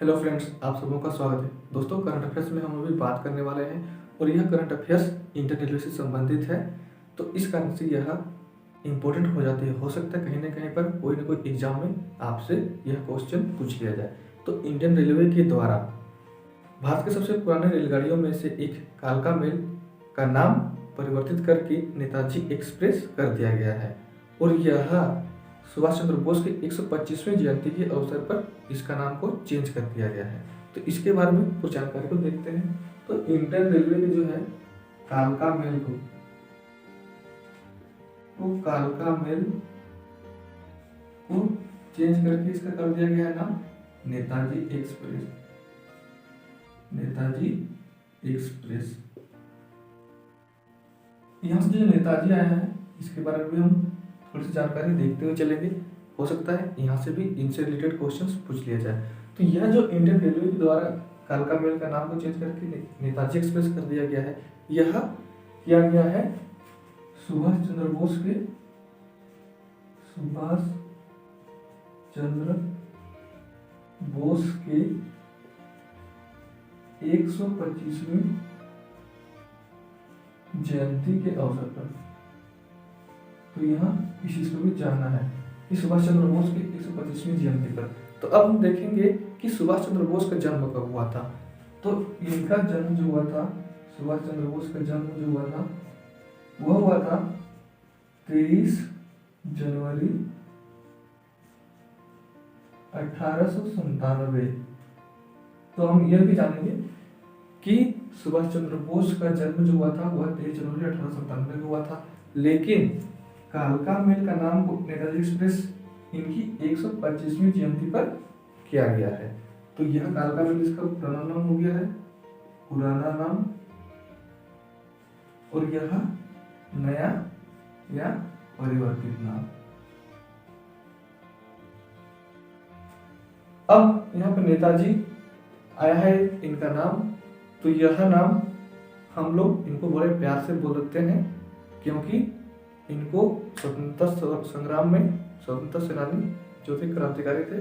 Hello friends, आप सबों का स्वागत है। दोस्तों, करंट अफेयर्स में हम अभी बात करने वाले हैं और यह करंट अफेयर्स इंटरनेट रेलवे से संबंधित है। तो इस कारण से यह इम्पोर्टेंट हो जाती है। हो सकता है कहीं ना कहीं पर कोई ना कोई एग्जाम में आपसे यह क्वेश्चन पूछ लिया जाए। तो इंडियन रेलवे के द्वारा भारत के सबसे पुराने रेलगाड़ियों में से एक कालका मेल का नाम परिवर्तित करके नेताजी एक्सप्रेस कर दिया गया है और यह सुभाष चंद्र बोस के 125वीं जयंती के अवसर पर इसका नाम को चेंज कर दिया गया है। तो इसके बारे में कुछ जानकारी को देखते हैं। तो इंडियन रेलवे में जो है कालका मेल को चेंज करके इसका कर दिया गया है नाम नेताजी एक्सप्रेस। यहाँ से जो नेताजी आया है इसके बारे में भी हम थोड़ी सी जानकारी देखते हुए चलेंगे। हो सकता है यहाँ से भी इनसे रिलेटेड क्वेश्चंस पूछ लिया जाए। तो यह जो इंडियन रेलवे के द्वारा कालका मेल का नाम को चेंज करके नेताजी एक्सप्रेस कर दिया गया है, यह किया गया है सुभाष चंद्र बोस के 125वीं जयंती के अवसर पर। तो यहाँ इस चीज को भी जानना है कि सुभाष चंद्र बोस की 125वीं जयंती पर। तो अब हम देखेंगे कि सुभाष चंद्र बोस का जन्म कब हुआ था। तो इनका जन्म जो हुआ था, सुभाष चंद्र बोस का जन्म जो हुआ था वह हुआ था 23 जनवरी 1897। तो हम यह भी जानेंगे कि सुभाष चंद्र बोस का जन्म जो हुआ था वह 23 जनवरी 1897 में हुआ था, लेकिन कालका मेल का नाम नेताजी एक्सप्रेस इनकी 125वीं जयंती पर किया गया है। तो यह कालका मेल इसका पुराना नाम हो गया है, पुराना नाम, और यह नया या परिवर्तित नाम। अब यहाँ पर नेताजी आया है इनका नाम। तो यह नाम हम लोग इनको बड़े प्यार से बोल देते हैं क्योंकि इनको स्वतंत्रता संग्राम में स्वतंत्रता सेनानी जो थे, क्रांतिकारी थे।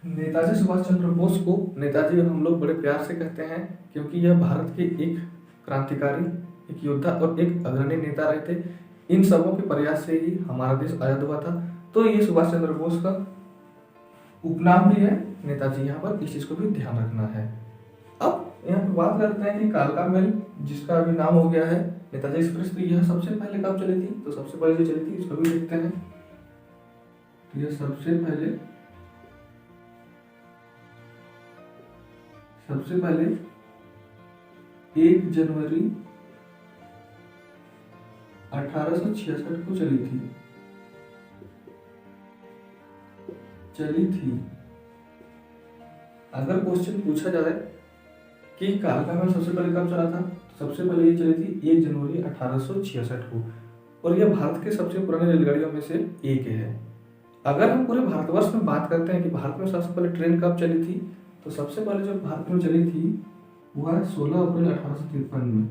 नेताजी सुभाष चंद्र बोस को नेताजी हम लोग बड़े प्यार से कहते हैं क्योंकि यह भारत के एक क्रांतिकारी, एक योद्धा और एक अग्रणी नेता रहे थे। इन सबों के प्रयास से ही हमारा देश आजाद हुआ था। तो ये सुभाष चंद्र बोस का उपनाम भी है नेताजी। यहाँ पर इस चीज को भी ध्यान रखना है। अब यहाँ पे बात करते हैं कि कालका मेल जिसका अभी नाम हो गया है नेताजी एक्सप्रेस, तो यह सबसे पहले कब चली थी। तो सबसे पहले जो चली थी इसको भी देखते हैं। तो यह सबसे पहले 1 जनवरी 1866 को चली थी। अगर क्वेश्चन पूछा जाए कि कालका मेल सबसे पहले कब चला था, तो सबसे पहले ये चली थी 1 जनवरी 1866 को, और यह भारत के सबसे पुराने रेलगाड़ियों में से एक है। अगर हम पूरे भारतवर्ष में बात करते हैं कि भारत में सबसे पहले ट्रेन कब चली थी, तो सबसे पहले जो भारत में चली थी वह 16 अप्रैल 1853 में।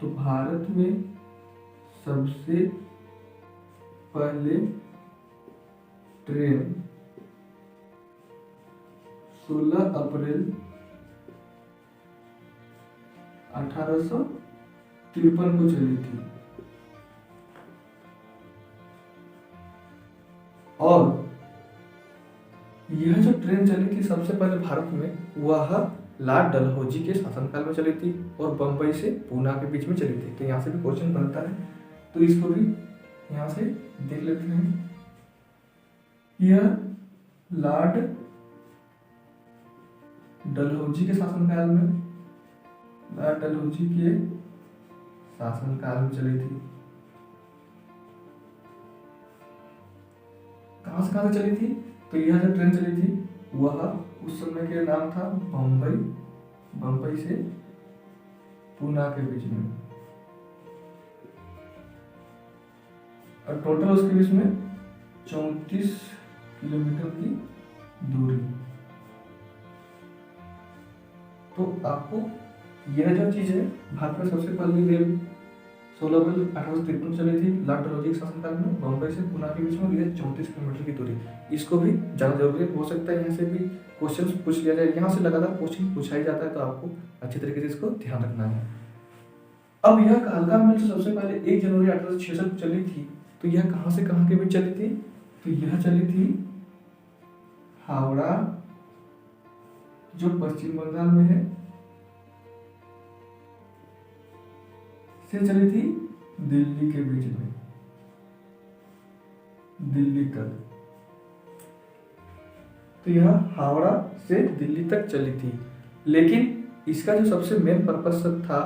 तो भारत में सबसे पहले ट्रेन 16 अप्रैल 1853 को चली थी। और यह जो ट्रेन चली थी सबसे पहले भारत में, वह लॉर्ड डलहौजी के शासनकाल में चली थी और बंबई से पूना के बीच में चली थी। तो यहाँ से भी क्वेश्चन बनता है, तो इसको भी यहाँ से देख लेते हैं। यह लॉर्ड डलहौजी के शासनकाल में चली थी। कहां से चली थी, तो यह जो ट्रेन चली थी वह उस समय के नाम था बंबई से पूना के बीच में, और टोटल उसके बीच में 34 किलोमीटर की दूरी। तो आपको यह जो चीज है, भारत में सबसे पहले रेल 16 अप्रैल 1853 चली थी लॉर्ड डलहौजी के शासनकाल में। बॉम्बे से पुणे के बीच में ये 34 किलोमीटर की दूरी। इसको भी जाना जरूरी है, हो सकता है यहाँ से भी क्वेश्चन पूछ लिया जाए, यहाँ से लगातार क्वेश्चन पूछा ही जाता है, तो आपको अच्छी तरीके से इसको ध्यान रखना है। अब यह कालका मेल सबसे पहले 1 जनवरी 1866 चली थी, तो यह कहाँ से कहाँ के बीच चली थी? तो यह चली थी हावड़ा, जो पश्चिम बंगाल में है, से चली थी दिल्ली के बीच में, दिल्ली तक। तो यह हावड़ा से दिल्ली तक चली थी, लेकिन इसका जो सबसे मेन पर्पस था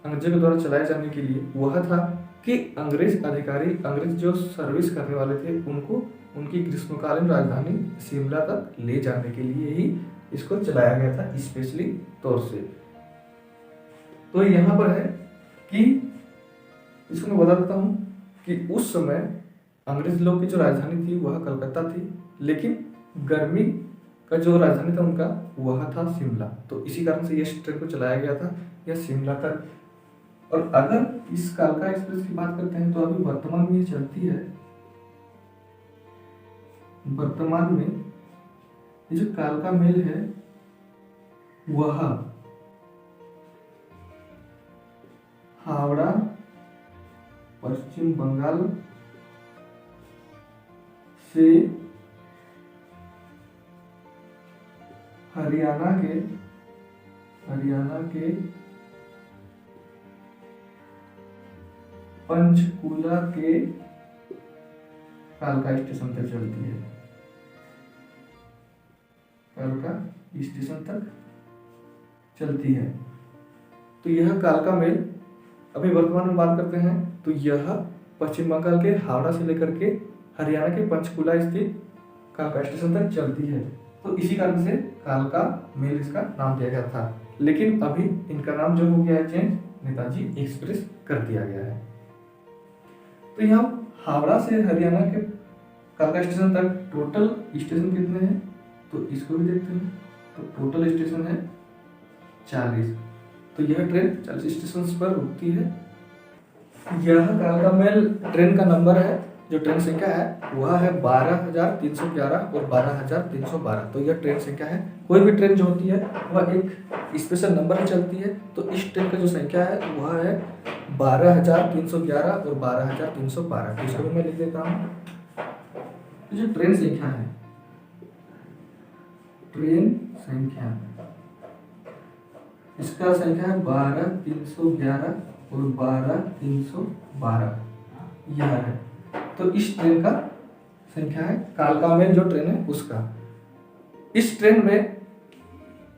अंग्रेजों के द्वारा चलाए जाने के लिए, वह था कि अंग्रेज अधिकारी, अंग्रेज जो सर्विस करने वाले थे, उनको उनकी ग्रीष्मकालीन राजधानी शिमला तक ले जाने के लिए ही इसको चलाया गया था स्पेशली तौर से। तो यहाँ पर है कि इसको मैं बता देता हूँ कि उस समय अंग्रेज लोग की जो राजधानी थी वह कलकत्ता थी, लेकिन गर्मी का जो राजधानी था उनका वह था शिमला। तो इसी कारण से यह ट्रेन को चलाया गया था यह शिमला तक। और अगर इस कालका एक्सप्रेस की बात करते हैं तो अभी वर्तमान में ये चलती है। वर्तमान में ये जो कालका मेल है वह हावड़ा, पश्चिम बंगाल से हरियाणा के पंचकुला के कालका स्टेशन तक चलती है। कालका स्टेशन तक चलती है। तो यह कालका मेल अभी वर्तमान में बात करते हैं तो यह पश्चिम बंगाल के हावड़ा से लेकर के हरियाणा के पंचकुला स्थित कालका स्टेशन तक चलती है। तो इसी कारण से कालका मेल इसका नाम दिया गया था, लेकिन अभी इनका नाम जो हो गया है चेंज, नेताजी एक्सप्रेस कर दिया गया है। तो यहाँ हावड़ा से हरियाणा के कालका स्टेशन तक टोटल स्टेशन कितने हैं तो इसको भी देखते हैं। तो टोटल स्टेशन है 40। तो यह ट्रेन 40 स्टेशन पर रुकती है। यह कालका मेल ट्रेन का नंबर है, जो ट्रेन संख्या है वह है 12,311 और 12,312। तो यह ट्रेन संख्या है। कोई भी ट्रेन जो होती है वह एक स्पेशल नंबर से चलती है। तो इस ट्रेन का जो संख्या है वह है 12,311 और 12,312। तो इसको मैं लिख देता हूँ। जो ट्रेन संख्या है, ट्रेन संख्या, इसका संख्या है 12,311 और 12,312 यह है। तो इस ट्रेन का संख्या है कालका मेल जो ट्रेन है उसका। इस ट्रेन में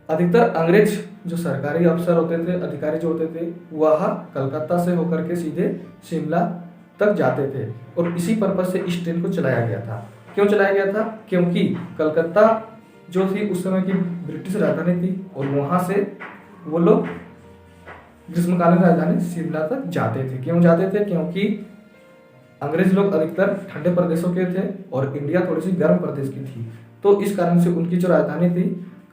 अधिकतर अंग्रेज जो सरकारी अफसर होते थे, अधिकारी जो होते थे, वह कलकत्ता से होकर के सीधे शिमला तक जाते थे और इसी पर्पज से इस ट्रेन को चलाया गया था। क्यों चलाया गया था? क्योंकि कलकत्ता जो थी उस समय की ब्रिटिश राजधानी थी और वहां से वो लोग ग्रीष्मकालीन राजधानी शिमला तक जाते थे। क्यों जाते थे? क्योंकि अंग्रेज लोग अधिकतर ठंडे प्रदेशों के थे और इंडिया थोड़ी सी गर्म प्रदेश की थी। तो इस कारण से उनकी जो राजधानी थी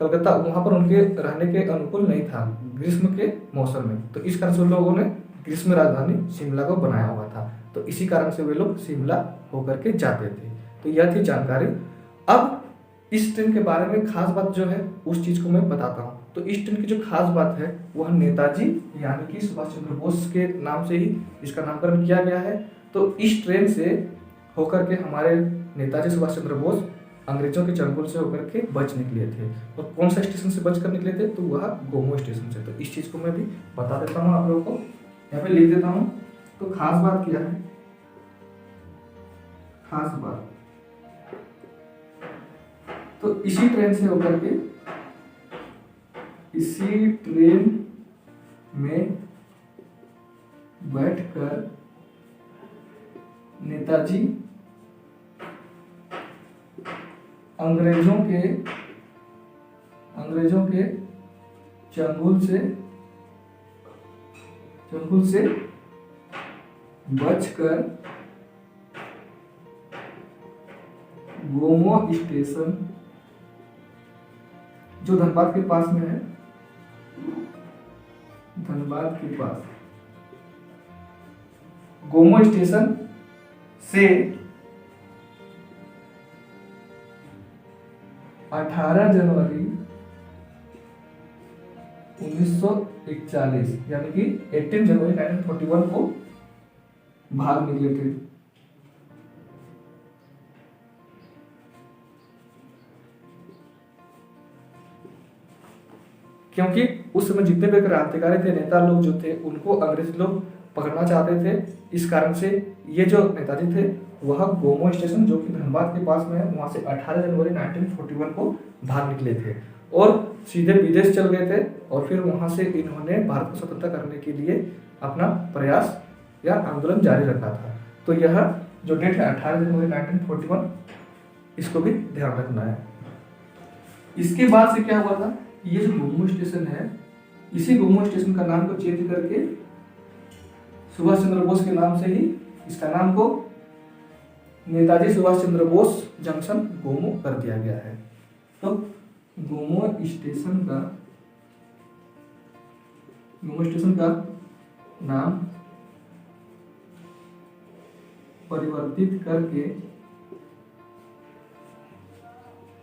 कलकत्ता, वहां पर उनके रहने के अनुकूल नहीं था ग्रीष्म के मौसम में। तो इस कारण से उन लोगों ने ग्रीष्म राजधानी शिमला को बनाया हुआ था। तो इसी कारण से वे लोग शिमला होकर के जाते थे। तो यह थी जानकारी। अब इस ट्रेन के बारे में खास बात जो है उस चीज को मैं बताता हूँ। तो इस ट्रेन की जो खास बात है वह नेताजी यानी कि सुभाष चंद्र बोस के नाम से ही इसका नामकरण किया गया है। तो इस ट्रेन से होकर के हमारे नेताजी सुभाष चंद्र बोस अंग्रेजों के चंगुल से होकर के बच निकले थे। और कौन सा स्टेशन से बच कर निकले थे? तो वह गोमो स्टेशन से। तो इस चीज को मैं भी बता देता हूँ आप लोगों को, यहाँ पे लिख देता हूँ। तो खास बात क्या है? खास बात तो इसी ट्रेन से होकर के, इसी ट्रेन में बैठकर नेताजी अंग्रेजों के चंगुल से बचकर गोमो स्टेशन जो धनबाद के पास में है, धनबाद के पास गोमो स्टेशन से 18 जनवरी 1941 यानी कि 18 जनवरी 1941 को भाग निकले थे। क्योंकि उस समय जितने भी क्रांतिकारी थे, नेता लोग जो थे, उनको अंग्रेज लोग पकड़ना चाहते थे। इस कारण से ये जो नेताजी थे वह गोमो स्टेशन जो कि धनबाद के पास में है, वहां से 18 जनवरी 1941 को भाग निकले थे और सीधे विदेश चल गए थे। और फिर वहां से इन्होंने भारत को स्वतंत्र करने के लिए अपना प्रयास या आंदोलन जारी रखा था। तो यह जो डेट है 18 जनवरी 1941, इसको भी ध्यान रखना है। इसके बाद से क्या हुआ था, ये जो गोमो स्टेशन है, इसी गोमो स्टेशन का नाम को चेंज करके सुभाष चंद्र बोस के नाम से ही इसका नाम को नेताजी सुभाष चंद्र बोस जंक्शन गोमो कर दिया गया है। तो गोमो स्टेशन का नाम परिवर्तित करके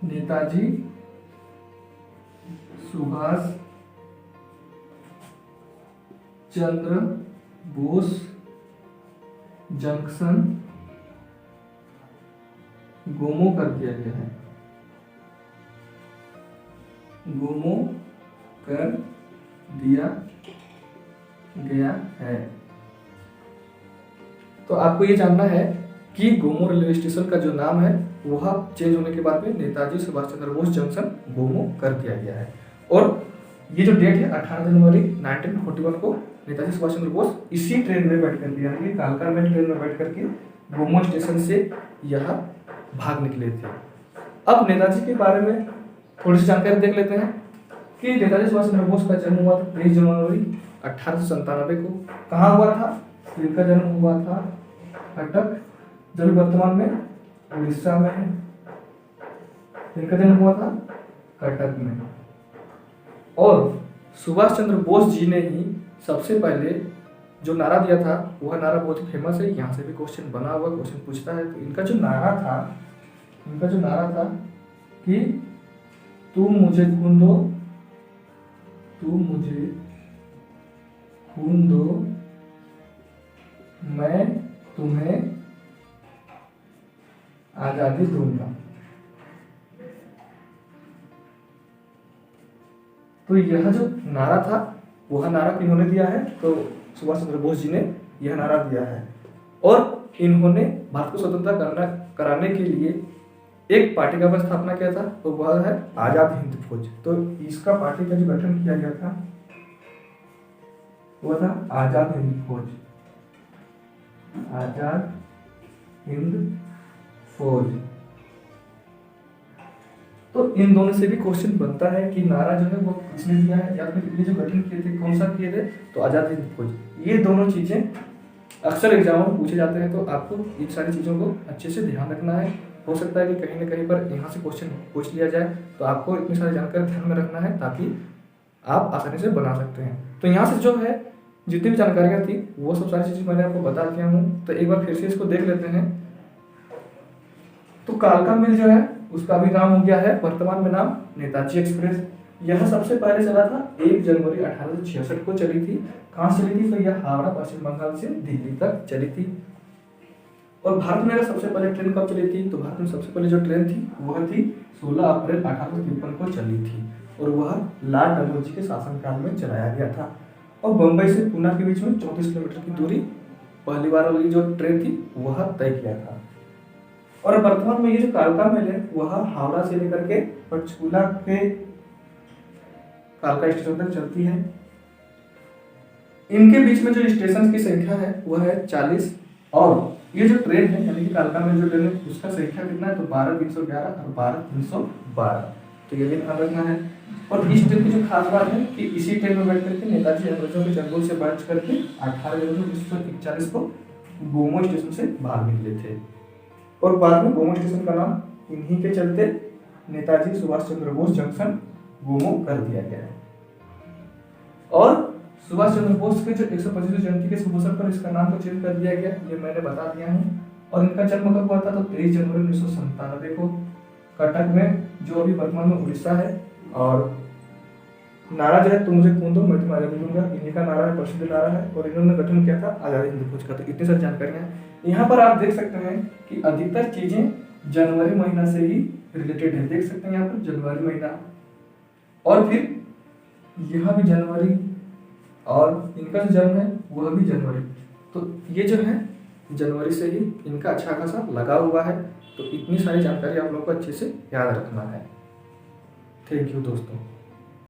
नेताजी सुभाष चंद्र बोस जंक्शन गोमो कर दिया गया है। गोमो कर दिया गया है। तो आपको ये जानना है कि गोमो रेलवे स्टेशन का जो नाम है वह चेंज होने के बाद में नेताजी सुभाष चंद्र बोस जंक्शन गोमो कर दिया गया है। और ये जो डेट है 18 जनवरी 1941 को नेताजी सुभाष चंद्र बोस इसी ट्रेन में बैठ करके, यानी कि कालका मेल ट्रेन में बैठ करके गोमो स्टेशन से यह भाग निकले थे। अब नेताजी के बारे में थोड़ी सी जानकारी देख लेते हैं कि नेताजी सुभाष चंद्र बोस का जन्म हुआ था 23 जनवरी 1897 को। कहाँ हुआ था? इनका जन्म हुआ था कटक, जो वर्तमान में उड़ीसा में है। इनका जन्म हुआ था कटक में। और सुभाष चंद्र बोस जी ने ही सबसे पहले जो नारा दिया था वह नारा बहुत ही फेमस है, यहाँ से भी क्वेश्चन बना हुआ, क्वेश्चन पूछता है। तो इनका जो नारा था कि तुम मुझे खून दो, तुम मुझे खून दो, मैं तुम्हें आजादी दूंगा। तो यह जो नारा था वह नारा किन्होंने दिया है? तो सुभाष चंद्र बोस जी ने यह नारा दिया है। और इन्होंने भारत को स्वतंत्र कराने के लिए एक पार्टी का स्थापना किया था, तो वह है आजाद हिंद फौज। तो इसका पार्टी का जो गठन किया गया था वह था आजाद हिंद फौज, आजाद हिंद फौज। तो इन दोनों से भी क्वेश्चन बनता है कि नारा जो है वो किसने दिया है, या फिर ये जो गठन किए थे कौन सा किए थे? तो आजाद हिंद फौज। ये दोनों चीजें अक्सर एग्जाम में पूछे जाते हैं, तो आपको इन सारी चीजों को अच्छे से ध्यान रखना है। हो सकता है कि कहीं ना कहीं पर यहाँ से क्वेश्चन पूछ लिया जाए, तो आपको इतनी सारी जानकारी ध्यान में रखना है ताकि आप आसानी से बना सकते हैं। तो यहाँ से जो है जितनी भी जानकारियाँ थी वो सब सारी चीजें मैंने आपको बता दिया हूँ। तो एक बार फिर से इसको देख लेते हैं। तो कालका मिल जो है उसका भी नाम हो गया है वर्तमान में नाम नेताजी एक्सप्रेस। यह सबसे पहले चला था 1 जनवरी 1866 को चली थी। कहाँ से चली थी? तो यह हावड़ा पश्चिम बंगाल से दिल्ली तक चली थी। और भारत में सबसे पहले ट्रेन कब चली थी? तो भारत में सबसे पहले जो ट्रेन थी वह थी 16 अप्रैल 1853 को चली थी, और वह लाल डलहौजी के शासनकाल में चलाया गया था। और बम्बई से पूना के बीच में 34 किलोमीटर की दूरी पहली बार वाली जो ट्रेन थी वह तय किया था। और वर्तमान में ये जो कालका मेल है वह हावड़ा से लेकर के पंचकुला के कालका स्टेशन तक चलती है। इनके बीच में जो स्टेशन की संख्या है वह है 40। और ये जो ट्रेन है यानी कि कालका मेल जो ट्रेन है उसका संख्या कितना है? तो 12,311 और 12,312। तो ये भी ध्यान रखना है। और इस ट्रेन की जो खास बात है कि इसी ट्रेन में बैठ करके नेताजी अंग्रेजों के चंगुल से बच करके 18 जनवरी 1941 को गोमो स्टेशन से बाहर निकले थे। और बाद में गोमो स्टेशन का नाम इन्हीं के चलते नेताजी सुभाष चंद्र बोस जंक्शन गोमो कर दिया गया है। और सुभाष चंद्र बोस के जो 125वीं जयंती के शुभ अवसर पर इसका नाम को चेंज कर दिया गया, ये मैंने बता दिया है। और इनका जन्म कब हुआ था, तो 23 जनवरी 1997 को कटक में, जो अभी वर्तमान में उड़ीसा है। और नारा जो है, तुम मुझे खून दो मैं तुम्हें आजादी दूंगा, इन्हीं का नारा है, प्रसिद्ध नारा है। और इन्होंने गठन किया था आजादी हिंद फौज का। तो इतनी सारी जानकारियां यहाँ पर आप देख सकते हैं कि अधिकतर चीजें जनवरी महीना से ही रिलेटेड है। देख सकते हैं यहाँ पर जनवरी महीना, और फिर यहाँ भी जनवरी, और इनका जो जन्म है वह भी जनवरी। तो ये जो है जनवरी से ही इनका अच्छा खासा लगा हुआ है। तो इतनी सारी जानकारी आप लोगों को अच्छे से याद रखना है। थैंक यू दोस्तों।